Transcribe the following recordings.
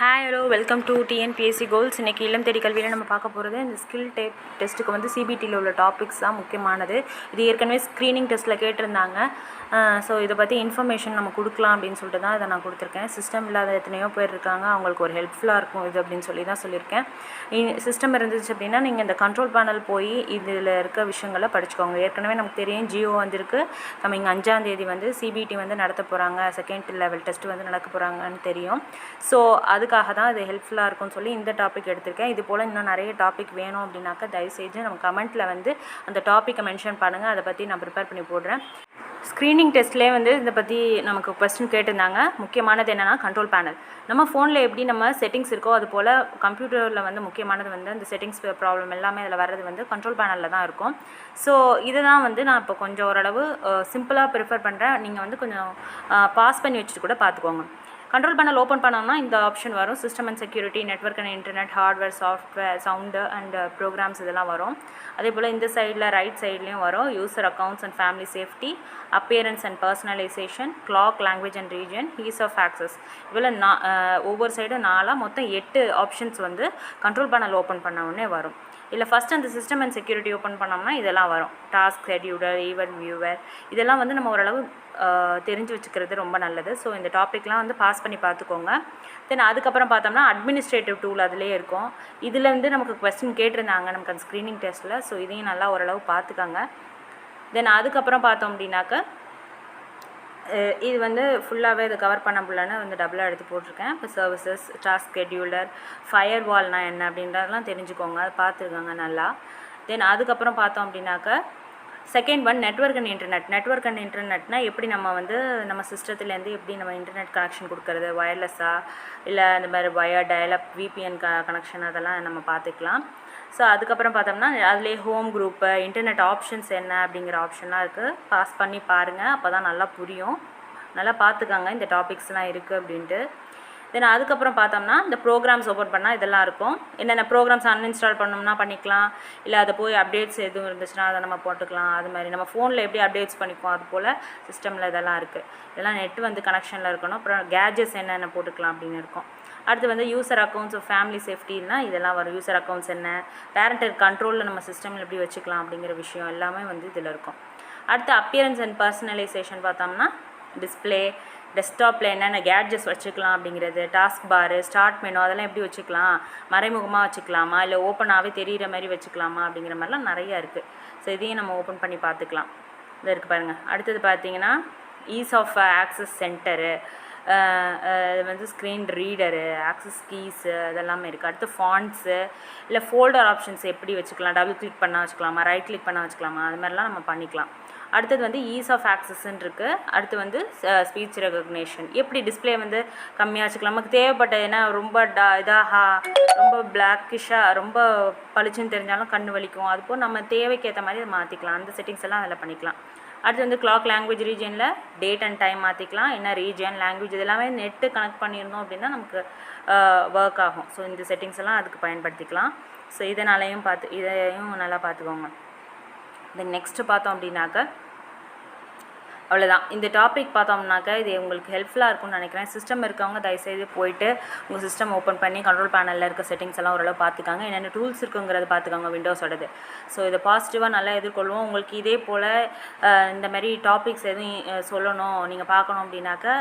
Hi hello welcome to TNPSC goals. இன்றைக்கி இல்லம் தேடி கல்வியில் நம்ம பார்க்க போகிறது இந்த ஸ்கில் டெஸ்ட்டுக்கு வந்து சிபிடியில் உள்ள டாபிக்ஸ் தான் முக்கியமானது. இது ஏற்கனவே ஸ்க்ரீனிங் டெஸ்ட்டில் கேட்டிருந்தாங்க. ஸோ இதை பற்றி இன்ஃபர்மேஷன் நம்ம கொடுக்கலாம் அப்படின்னு சொல்லிட்டு தான் இதை நான் கொடுத்துருக்கேன். சிஸ்டம் இல்லாத எத்தனையோ பேர் இருக்காங்க, அவங்களுக்கு ஒரு ஹெல்ப்ஃபுல்லாக இருக்கும் இது அப்படின்னு சொல்லி தான் சொல்லியிருக்கேன். சிஸ்டம் இருந்துச்சு அப்படின்னா நீங்கள் இந்த கண்ட்ரோல் பேனல் போய் இதில் இருக்க விஷயங்களை படிச்சுக்கோங்க. ஏற்கனவே நமக்கு தெரியும் ஜியோ வந்திருக்கு. கம்மிங் 5ஆம் தேதி வந்து சிபிடி வந்து நடத்த போகிறாங்க, செகண்ட் லெவல் டெஸ்ட் வந்து நடக்க போகிறாங்கன்னு தெரியும். ஸோ அதுக்காக தான் இது ஹெல்ப்ஃபுல்லாக இருக்கும்னு சொல்லி இந்த டாபிக் எடுத்திருக்கேன். இது போல் இன்னும் நிறைய டாபிக் வேணும் அப்படின்னாக்கா தயவுசெய்து நம்ம கமெண்ட்டில் வந்து அந்த டாப்பிக்கை மென்ஷன் பண்ணுங்கள். அதை பற்றி நான் ப்ரிப்பேர் பண்ணி போடுறேன். ஸ்க்ரீனிங் டெஸ்ட்லேயே வந்து இதை பற்றி நமக்கு கொஸ்டின் கேட்டிருந்தாங்க. முக்கியமானது என்னென்னா கண்ட்ரோல் பேனல். நம்ம ஃபோனில் எப்படி நம்ம செட்டிங்ஸ் இருக்கோ அது போல் கம்ப்யூட்டரில் வந்து முக்கியமானது வந்து இந்த செட்டிங்ஸ் ப்ராப்ளம் எல்லாமே அதில் வர்றது வந்து கண்ட்ரோல் பேனலில் தான் இருக்கும். ஸோ இதுதான் வந்து நான் இப்போ கொஞ்சம் ஓரளவு சிம்பிளாக ப்ரிஃபர் பண்ணுறேன். நீங்கள் வந்து கொஞ்சம் பாஸ் பண்ணி வச்சுட்டு கூட பார்த்துக்கோங்க. கண்ட்ரோல் பேனல் ஓப்பன் பண்ணோம்னா இந்த ஆப்ஷன் வரும். System and security, network and internet, hardware, software, sound and programs இதெல்லாம் வரும். அதே போல் இந்த சைடில் ரைட் சைட்லேயும் வரும் user accounts and family safety, appearance and personalisation, clock, language and region, ease of access. இதில் ஒவ்வொரு சைடும் 4 மொத்தம் 8 ஆப்ஷன்ஸ் வந்து கண்ட்ரோல் பேனல் ஓப்பன் பண்ண உடனே வரும். இல்லை ஃபஸ்ட் அந்த சிஸ்டம் அண்ட் செக்யூரிட்டி ஓப்பன் பண்ணோம்னா இதெல்லாம் வரும். டாஸ்க் ஷெட்யூலர், ஈவென்ட் வியூவர், இதெல்லாம் வந்து நம்ம ஓரளவு தெரிஞ்சு வச்சுக்கிறது ரொம்ப நல்லது. ஸோ இந்த டாப்பிக்லாம் வந்து பாஸ் பண்ணி பார்த்துக்கோங்க. தென் அதுக்கப்புறம் பார்த்தோம்னா அட்மினிஸ்ட்ரேட்டிவ் டூல் அதிலே இருக்கும். இதில் வந்து நமக்கு கொஸ்டின் கேட்டிருந்தாங்க நமக்கு அந்த ஸ்க்ரீனிங் டெஸ்ட்டில். ஸோ இதையும் நல்லா ஓரளவு பார்த்துக்கோங்க. தென் அதுக்கப்புறம் பார்த்தோம் அப்படின்னாக்க இது வந்து ஃபுல்லாகவே இது கவர் பண்ண முடியலன்னு வந்து டபுளாக எடுத்து போட்டிருக்கேன். இப்போ சர்வீசஸ், டாஸ்க் ஷெட்யூலர், ஃபயர் வால்னால் என்ன அப்படின்றதெல்லாம் தெரிஞ்சுக்கோங்க, அது பார்த்துருக்காங்க நல்லா. தென் அதுக்கப்புறம் பார்த்தோம் அப்படின்னாக்க second one network and internet. Network and இன்டர்நெட்னால் எப்படி நம்ம வந்து நம்ம சிஸ்டத்துலேருந்து எப்படி நம்ம இன்டர்நெட் கனெக்ஷன் கொடுக்கறது, வயர்லெஸ்ஸாக இல்லை இந்த மாதிரி வயர் டயலப், விபிஎன் கனெக்ஷன், அதெல்லாம் நம்ம பார்த்துக்கலாம். ஸோ அதுக்கப்புறம் பார்த்தோம்னா அதிலே ஹோம் குரூப்பு, இன்டர்நெட் ஆப்ஷன்ஸ் என்ன அப்படிங்கிற ஆப்ஷன்லாம் இருக்குது. பாஸ் பண்ணி பாருங்கள், அப்போ தான் நல்லா புரியும். நல்லா பார்த்துக்காங்க இந்த டாபிக்ஸ்லாம் இருக்குது அப்படின்ட்டு. தென் அதுக்கப்புறம் பார்த்தோம்னா இந்த ப்ரோக்ராம்ஸ் ஓப்பன் பண்ணால் இதெல்லாம் இருக்கும். என்னென்ன ப்ரோக்ராம்ஸ் அன்இன்ஸ்டால் பண்ணோம்னா பண்ணிக்கலாம், இல்லை அதை போய் அப்டேட்ஸ் எதுவும் இருந்துச்சுன்னா அதை நம்ம போட்டுக்கலாம். அது மாதிரி நம்ம ஃபோனில் எப்படி அப்டேட்ஸ் பண்ணிக்குவோம் அது போல் சிஸ்டமில் இதெல்லாம் இருக்குது. இதெல்லாம் நெட்டு வந்து கனெக்ஷனில் இருக்கணும். அப்புறம் கேஜெட்ஸ் என்னென்ன போட்டுக்கலாம் அப்படின்னு இருக்கும். அடுத்து வந்து யூசர் அக்கௌண்ட்ஸ், ஃபேமிலி சேஃப்டின்னா இதெல்லாம் வரும். யூசர் அக்கௌண்ட்ஸ் என்ன, பேரண்டல் கண்ட்ரோலில் நம்ம சிஸ்டமில் எப்படி வச்சுக்கலாம் அப்படிங்கிற விஷயம் எல்லாமே வந்து இதில் இருக்கும். அடுத்து அப்பியரன்ஸ் அண்ட் பர்சனலைசேஷன் பார்த்தோம்னா டிஸ்பிளே, டெஸ்க்டாப்பில் என்னென்ன கேட்ஜெட்ஸ் வச்சுக்கலாம் அப்படிங்கிறது, டாஸ்க் பாரு, ஸ்டார்ட் மெனு, அதெல்லாம் எப்படி வச்சுக்கலாம், மறைமுகமாக வச்சுக்கலாமா இல்லை ஓப்பனாகவே தெரிகிற மாதிரி வச்சுக்கலாமா அப்படிங்கிற மாதிரிலாம் நிறையா இருக்குது. ஸோ இதையும் நம்ம ஓப்பன் பண்ணி பார்த்துக்கலாம். இது இருக்குது பாருங்கள். அடுத்தது பார்த்தீங்கன்னா ஈஸ் ஆஃப் ஆக்சஸ் சென்டரு, வந்து ஸ்க்ரீன் ரீடரு, ஆக்சஸ் கீஸு, அதெல்லாமே இருக்குது. அடுத்து ஃபாண்ட்ஸு, இல்லை ஃபோல்டர் ஆப்ஷன்ஸ் எப்படி வச்சுக்கலாம், டபுள் கிளிக் பண்ணால் வச்சுக்கலாமா, ரைட் கிளிக் பண்ணால் வச்சுக்கலாமா, அது மாதிரிலாம் நம்ம பண்ணிக்கலாம். அடுத்தது வந்து ஈஸ் ஆஃப் ஆக்சஸ்ன்னு இருக்குது. அடுத்து வந்து ஸ்பீச் ரெகக்னேஷன், எப்படி டிஸ்பிளே வந்து கம்மியாக வச்சுக்கலாம், நமக்கு தேவைப்பட்ட ஏன்னா ரொம்ப ரொம்ப பிளாக்கிஷாக ரொம்ப பளிச்சுன்னு தெரிஞ்சாலும் கண்ணு வலிக்கும், அதுபோல் நம்ம தேவைக்கு ஏற்ற மாதிரி அதை மாற்றிக்கலாம். அந்த செட்டிங்ஸ் எல்லாம் அதில் பண்ணிக்கலாம். அடுத்து வந்து கிளாக், லாங்குவேஜ், ரீஜனில் டேட் அண்ட் டைம் மாற்றிக்கலாம். என்ன ரீஜன், லாங்குவேஜ் இதெல்லாமே நெட்டு கனெக்ட் பண்ணியிருந்தோம் அப்படின்னா நமக்கு ஒர்க் ஆகும். ஸோ இந்த செட்டிங்ஸ் எல்லாம் அதுக்கு பயன்படுத்திக்கலாம். ஸோ இதையும் நல்லா பார்த்துக்கோங்க. தென் நெக்ஸ்ட்டு பார்த்தோம் அப்படின்னாக்க அவ்வளோதான். இந்த டாபிக் பார்த்தோம்னாக்க இது உங்களுக்கு ஹெல்ப்ஃபுல்லாக இருக்கும்னு நினைக்கிறேன். சிஸ்டம் இருக்கவங்க தயவுசெய்து போயிட்டு உங்கள் சிஸ்டம் ஓப்பன் பண்ணி கண்ட்ரோல் பேனலில் இருக்க செட்டிங்ஸ் எல்லாம் ஓரளவு பார்த்துக்காங்க. என்னென்ன டூல்ஸ் இருக்குங்கிறத பார்த்துக்காங்க விண்டோஸோடது. ஸோ இதை பாசிட்டிவாக நல்லா எதிர்கொள்வோம். உங்களுக்கு இதே போல் இந்த மாதிரி டாபிக்ஸ் எதுவும் சொல்லணும், நீங்கள் பார்க்கணும் அப்படின்னாக்க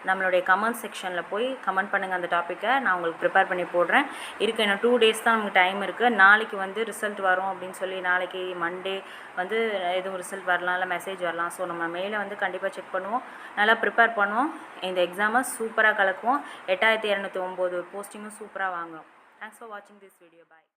நம்மளுடைய கமெண்ட் செக்ஷனில் போய் கமெண்ட் பண்ணுங்கள். அந்த டாப்பிக்கை நான் உங்களுக்கு ப்ரிப்பேர் பண்ணி போடுறேன். இன்னும் 2 days தான் நமக்கு டைம் இருக்குது. நாளைக்கு வந்து ரிசல்ட் வரும் அப்படின்னு சொல்லி, நாளைக்கு மண்டே வந்து எதுவும் ரிசல்ட் வரலாம், இல்லை மெசேஜ் வரலாம். ஸோ நம்ம மெயிலை வந்து கண்டிப்பாக செக் பண்ணுவோம், நல்லா ப்ரிப்பேர் பண்ணுவோம். இந்த எக்ஸாமை சூப்பராக கலக்குவோம். 8209 போஸ்டிங்கும் சூப்பராக வாங்குவோம். தேங்க்ஸ் ஃபார் வாட்சிங் திஸ் வீடியோ. பாய்.